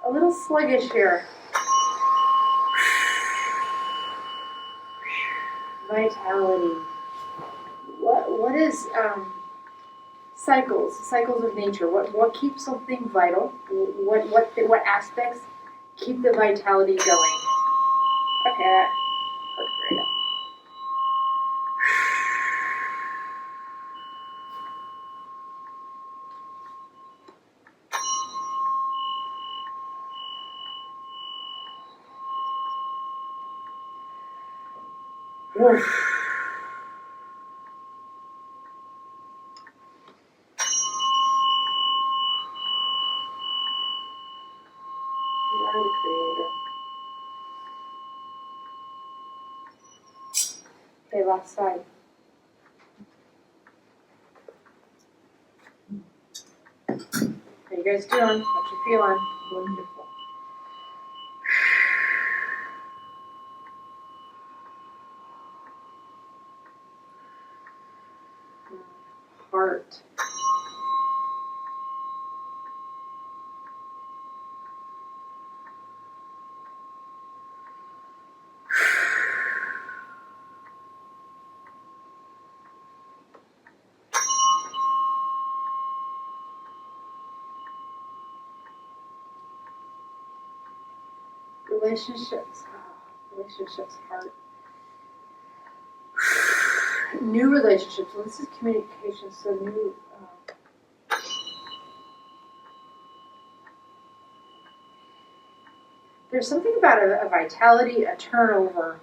A little sluggish here. Vitality. What is cycles of nature? What keeps something vital? What aspects keep the vitality going? Okay, that worked great. Oof. You are the creator. Okay, last side. How you guys doing? What you feeling? Wonderful. Heart. Relationships. Relationships, heart. New relationships. Well, this is communication, so new. There's something about a vitality, a turnover,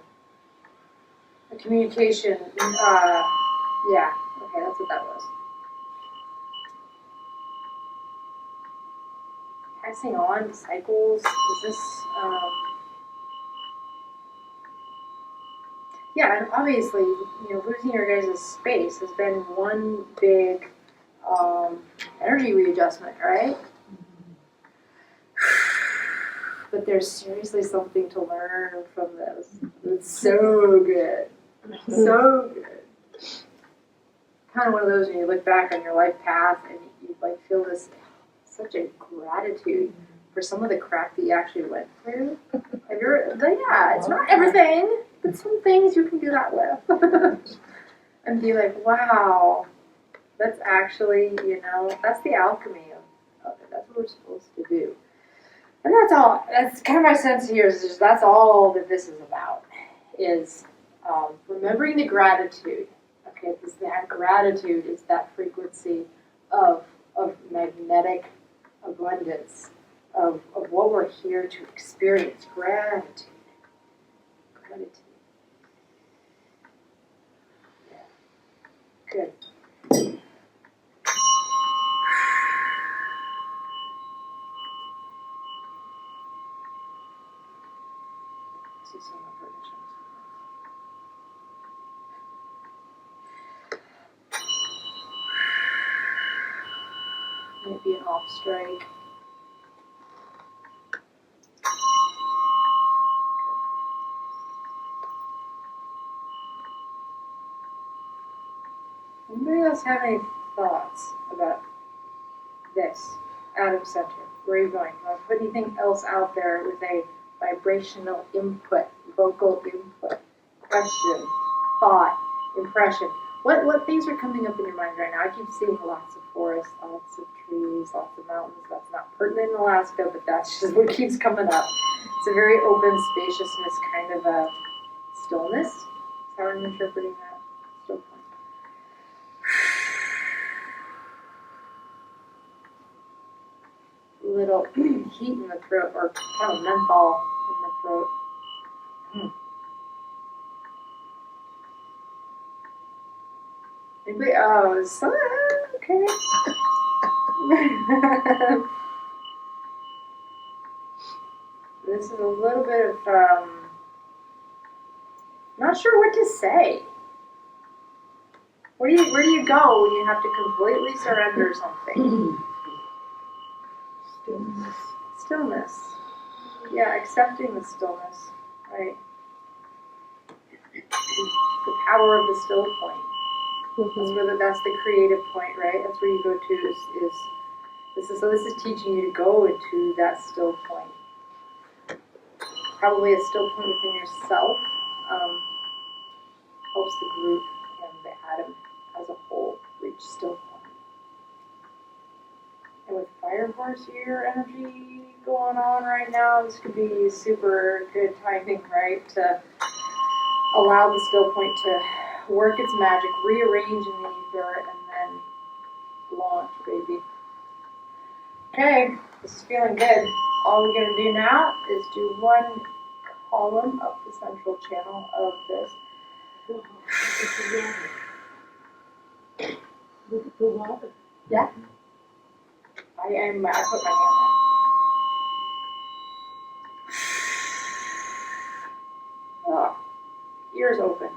a communication. Yeah, okay, that's what that was. Passing on cycles. Is this? Yeah, and obviously, losing your guys' space has been one big energy readjustment, right? But there's seriously something to learn from this. It's so good. So good. Kind of one of those when you look back on your life path and you like feel this such a gratitude for some of the crap that you actually went through. Have you ever, yeah, it's not everything, but some things you can do that with. And be like, wow, that's actually, that's the alchemy of it. That's what we're supposed to do. And that's all, that's kind of my sense here is just that's all that this is about, is remembering the gratitude. Okay, because that gratitude is that frequency of magnetic abundance, of what we're here to experience. Gratitude. Gratitude. Yeah. Good. See some of her maybe an off strike. Anybody else have any thoughts about this out of center? Where are you going? Do you want to put anything else out there with a vibrational input, vocal input, question, thought, impression? What things are coming up in your mind right now? I keep seeing lots of forests, lots of trees, lots of mountains. That's not pertinent in Alaska, but that's just what keeps coming up. It's a very open spaciousness, kind of a stillness. Is how I'm interpreting that. Still point. Little heat in the throat, or kind of menthol in the throat. Anybody? Oh, okay. This is a little bit of, not sure what to say. Where do you go when you have to completely surrender something? Stillness. Stillness. Yeah, accepting the stillness, right? The power of the still point. That's the creative point, right? That's where you go to this is teaching you to go into that still point. Probably a still point within yourself helps the group and the atom as a whole reach still point. And with Fire Horse year energy going on right now, this could be super good timing, right? To allow the still point to work its magic, rearrange in the ether, and then launch, baby. Okay, this is feeling good. All we're going to do now is do one column up the central channel of this. Look at the water. Yeah. I put my hand there. Oh, ears open.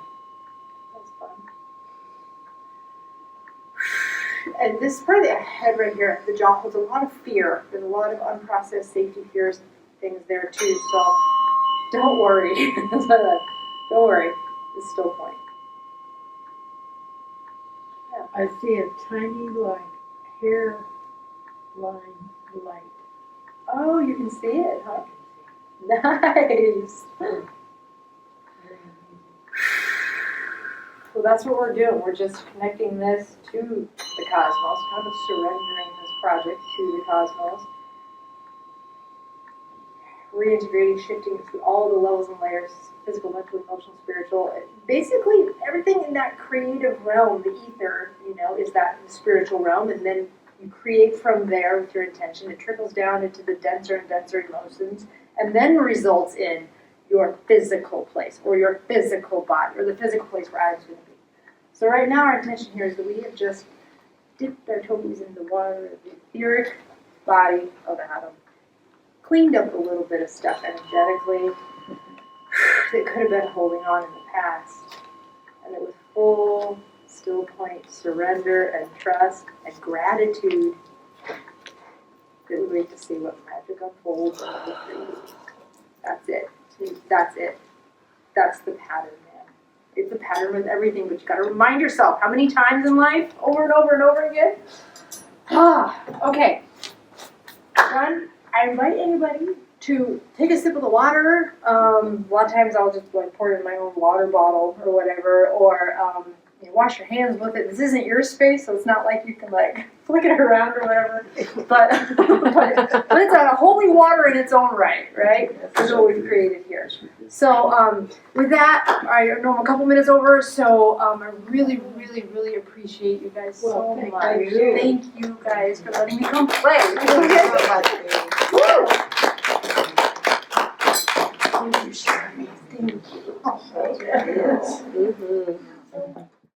That's fun. And this part of the head right here, the jaw holds a lot of fear. There's a lot of unprocessed safety fears and things there too. So don't worry. Don't worry. It's still point. Yeah. I see a tiny, hair line light. Oh, you can see it, huh? Nice. Very amazing. Well, that's what we're doing. We're just connecting this to the cosmos, kind of surrendering this project to the cosmos. Reintegrating, shifting it through all the levels and layers, physical, mental, emotional, spiritual. Basically, everything in that creative realm, the ether, is that spiritual realm, and then you create from there with your intention. It trickles down into the denser and denser emotions, and then results in your physical place, or your physical body, or the physical place where Adam's going to be. So right now, our intention here is that we have just dipped our toes in the water of the etheric body of Adam. Cleaned up a little bit of stuff energetically that could have been holding on in the past. And it was full, still point, surrender and trust and gratitude that we wait to see what magic unfolds in the trees. That's it. That's it. That's the pattern, man. It's a pattern with everything, but you gotta remind yourself how many times in life, over and over and over again. Okay. 1, I invite anybody to take a sip of the water. A lot of times I'll just like pour it in my own water bottle or whatever, or you know, wash your hands with it. This isn't your space, so it's not like you can like flick it around or whatever. But it's a holy water in its own right, right? That's what we've created here. So with that, I know I'm a couple minutes over, so I really, really, really appreciate you guys so Well, much. thank you. Thank you guys for letting me come play. Thank you so much, Katie. Woo! Thank you, Sharon. Thank you. Yes. Mm-hmm.